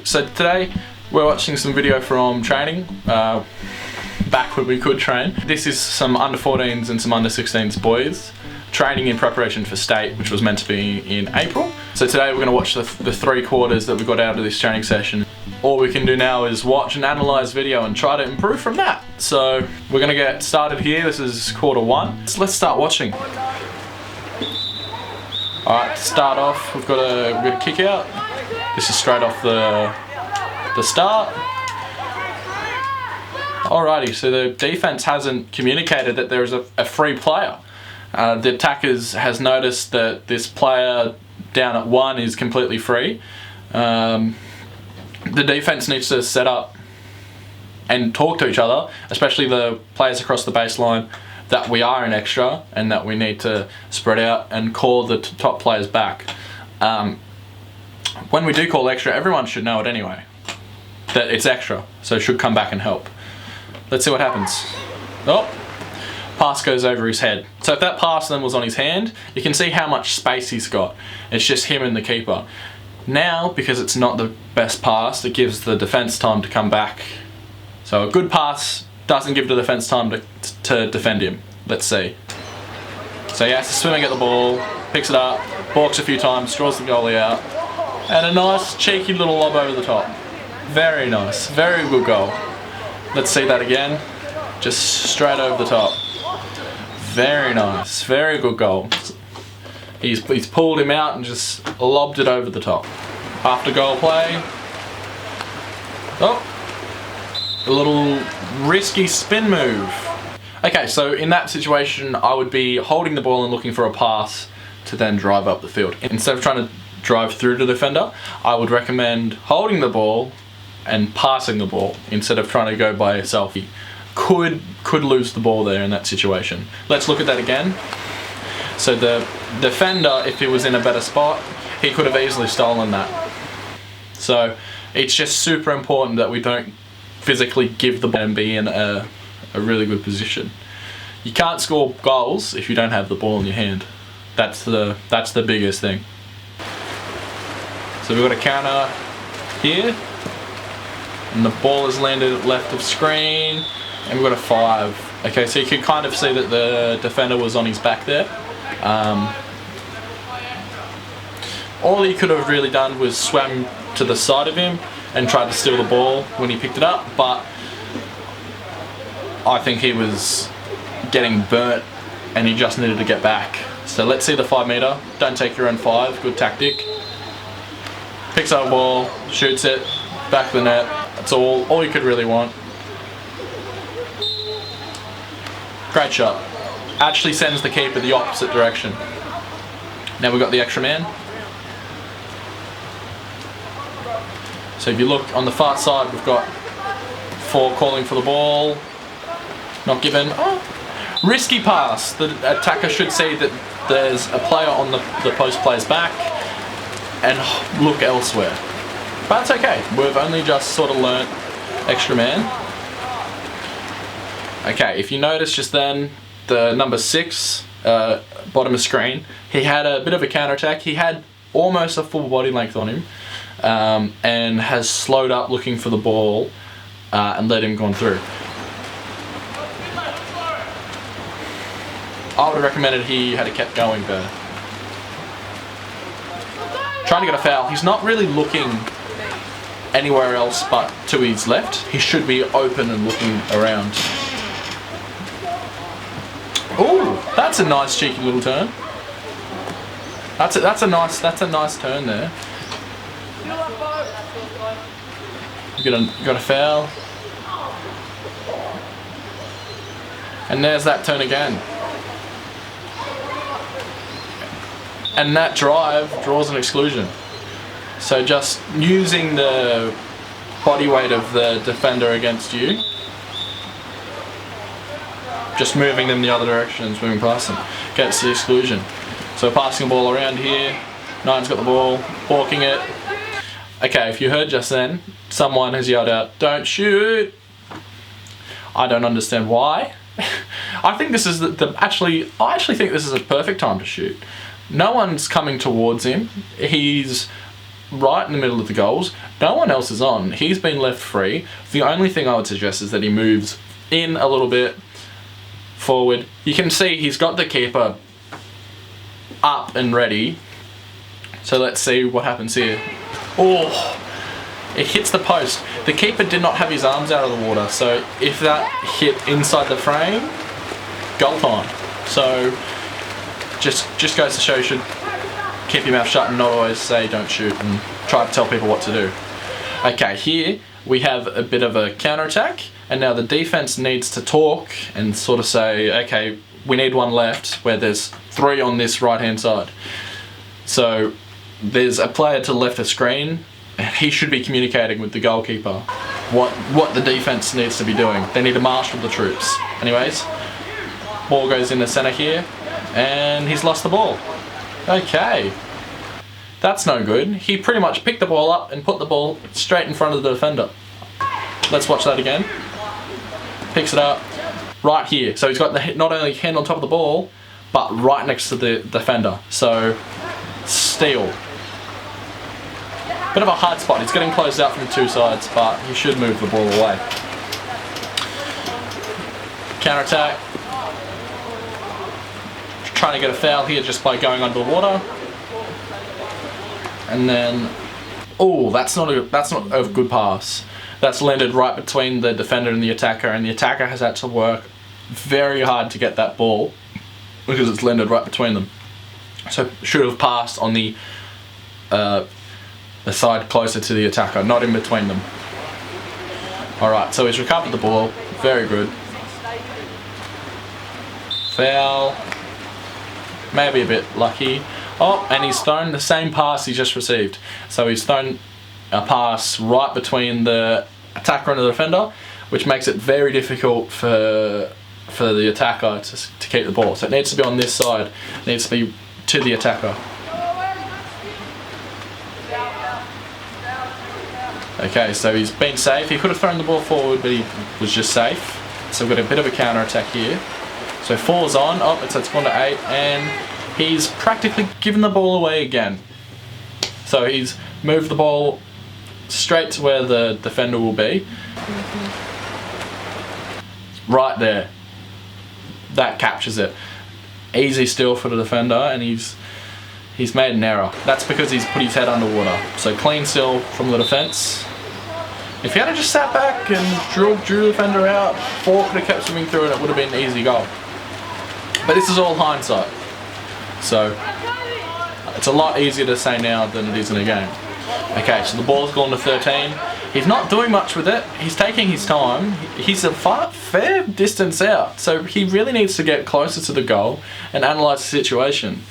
So today we're watching some video from training, back when we could train. This is some under 14s and some under 16s boys training in preparation for state, which was meant to be in April. So today we're going to watch the 3 quarters that we got out of this training session. All we can do now is watch and analyse video and try to improve from that. So we're going to get started here. This is quarter 1. So let's start watching. Alright, to start off, we've got a kick out. This is straight off the start. Alrighty, so the defense hasn't communicated that there is a free player. The attackers has noticed that this player down at 1 is completely free. The defense needs to set up and talk to each other, especially the players across the baseline, that we are in extra and that we need to spread out and call the top players back. When we do call extra, everyone should know it anyway, that it's extra, so it should come back and help. Let's see what happens. Oh, pass goes over his head. So if that pass then was on his hand, you can see how much space he's got. It's just him and the keeper. Now, because it's not the best pass, it gives the defense time to come back. So a good pass doesn't give the defense time to defend him. Let's see. So he has to swim and get the ball, picks it up, balks a few times, draws the goalie out, and a nice cheeky little lob over the top. Very nice, very good goal. Let's see that again. Just straight over the top. Very nice, very good goal. He's pulled him out and just lobbed it over the top. After goal play. Oh, a little risky spin move. Okay, so in that situation, I would be holding the ball and looking for a pass to then drive up the field. Instead of trying to drive through to the defender, I would recommend holding the ball and passing the ball instead of trying to go by yourself. You could lose the ball there in that situation. Let's look at that again. So the defender, if he was in a better spot, he could have easily stolen that. So it's just super important that we don't physically give the ball and be in a really good position. You can't score goals if you don't have the ball in your hand. That's the biggest thing. So we've got a counter here, and the ball has landed left of screen, and we've got a 5. Okay, so you can kind of see that the defender was on his back there. All he could have really done was swam to the side of him and tried to steal the ball when he picked it up, but I think he was getting burnt and he just needed to get back. So let's see the 5 metre. Don't take your own 5, good tactic. Picks up a ball, shoots it, back of the net. That's all you could really want. Great shot. Actually sends the keeper the opposite direction. Now we've got the extra man. So if you look on the far side, we've got 4 calling for the ball. Not given. Oh, risky pass. The attacker should see that there's a player on the post player's back and look elsewhere. But it's okay. We've only just sort of learnt extra man. Okay, if you notice just then, the number 6, bottom of screen, he had a bit of a counter-attack. He had almost a full body length on him, and has slowed up looking for the ball and let him go through. I would have recommended he had kept going better. Trying to get a foul. He's not really looking anywhere else but to his left. He should be open and looking around. Ooh, that's a nice cheeky little turn. That's a nice turn there. You got a foul. And there's that turn again. And that drive draws an exclusion. So just using the body weight of the defender against you, just moving them the other direction and moving past them, gets the exclusion. So passing the ball around here, 9's got the ball, balking it. Okay, if you heard just then, someone has yelled out, "Don't shoot!" I don't understand why. I think this is I actually think this is a perfect time to shoot. No one's coming towards him. He's right in the middle of the goals. No one else is on. He's been left free. The only thing I would suggest is that he moves in a little bit forward. You can see he's got the keeper up and ready. So let's see what happens here. Oh, it hits the post. The keeper did not have his arms out of the water, so if that hit inside the frame, goal time. So just goes to show you should keep your mouth shut and not always say don't shoot and try to tell people what to do. Okay, here we have a bit of a counter-attack, and now the defense needs to talk and sort of say, okay, we need one left, where there's 3 on this right-hand side. So there's a player to the left of the screen, and he should be communicating with the goalkeeper what the defense needs to be doing. They need to marshal the troops. Anyways, ball goes in the center here, and he's lost the ball. Okay, that's no good. He pretty much picked the ball up and put the ball straight in front of the defender. Let's watch that again. Picks it up right here. So he's got the not only hand on top of the ball, but right next to the defender. So, steal. Bit of a hard spot. He's getting closed out from the 2 sides, but he should move the ball away. Counter-attack. Trying to get a foul here just by going under the water. And then, oh, that's not a good pass. That's landed right between the defender and the attacker has had to work very hard to get that ball because it's landed right between them. So should have passed on the side closer to the attacker, not in between them. Alright, so he's recovered the ball. Very good. Foul. Maybe a bit lucky. Oh, and he's thrown the same pass he just received. So he's thrown a pass right between the attacker and the defender, which makes it very difficult for the attacker to keep the ball. So it needs to be on this side. It needs to be to the attacker. Okay, so he's been safe. He could have thrown the ball forward, but he was just safe. So we've got a bit of a counter attack here. So 4's on. Oh, it's gone to 8, and he's practically given the ball away again. So he's moved the ball straight to where the defender will be. Right there. That captures it. Easy steal for the defender, and he's made an error. That's because he's put his head underwater. So clean steal from the defence. If he had just sat back and drew the defender out, 4 could have kept swimming through and it would have been an easy goal. But this is all hindsight. So it's a lot easier to say now than it is in a game. Okay, so the ball's gone to 13. He's not doing much with it. He's taking his time. He's a fair distance out. So he really needs to get closer to the goal and analyse the situation.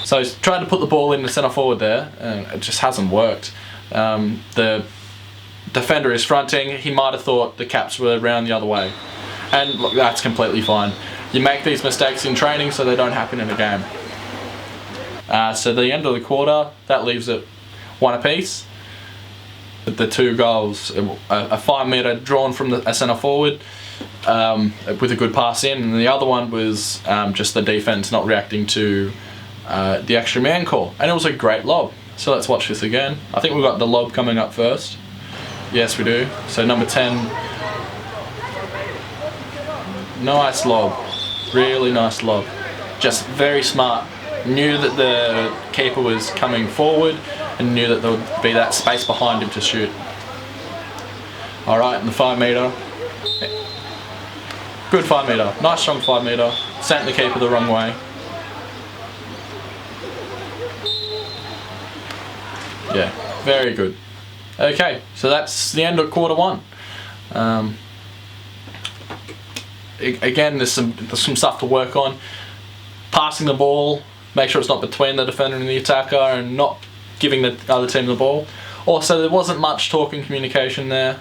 So he's trying to put the ball in the centre forward there, and it just hasn't worked. The defender is fronting. He might have thought the caps were around the other way. And look, that's completely fine. You make these mistakes in training so they don't happen in a game. So the end of the quarter, that leaves it 1 apiece. The 2 goals, a 5 metre drawn from a centre forward with a good pass in, and the other one was just the defence not reacting to the extra man call. And it was a great lob. So let's watch this again. I think we've got the lob coming up first. Yes, we do. So number 10. Nice lob. Really nice lob. Just very smart. Knew that the keeper was coming forward and knew that there would be that space behind him to shoot. Alright, and the 5 metre. Good 5 metre. Nice strong 5 metre. Sent the keeper the wrong way. Yeah, very good. Okay, so that's the end of quarter 1. Again, there's some stuff to work on. Passing the ball, make sure it's not between the defender and the attacker, and not giving the other team the ball. Also, there wasn't much talk and communication there.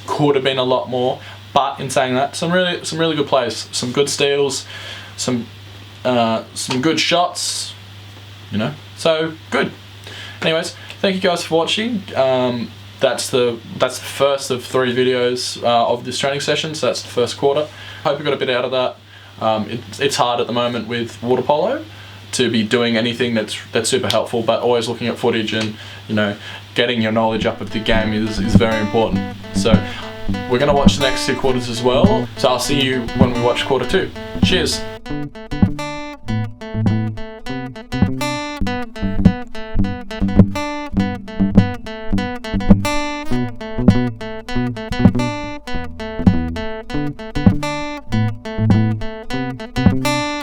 Could have been a lot more, but in saying that, some really good plays, some good steals, some good shots. You know, so good. Anyways, thank you guys for watching. That's the first of 3 videos of this training session, so that's the first quarter. Hope you got a bit out of that. It's hard at the moment with water polo to be doing anything that's super helpful, but always looking at footage and, you know, getting your knowledge up of the game is very important. So we're going to watch the next 2 quarters as well, so I'll see you when we watch quarter 2. Cheers!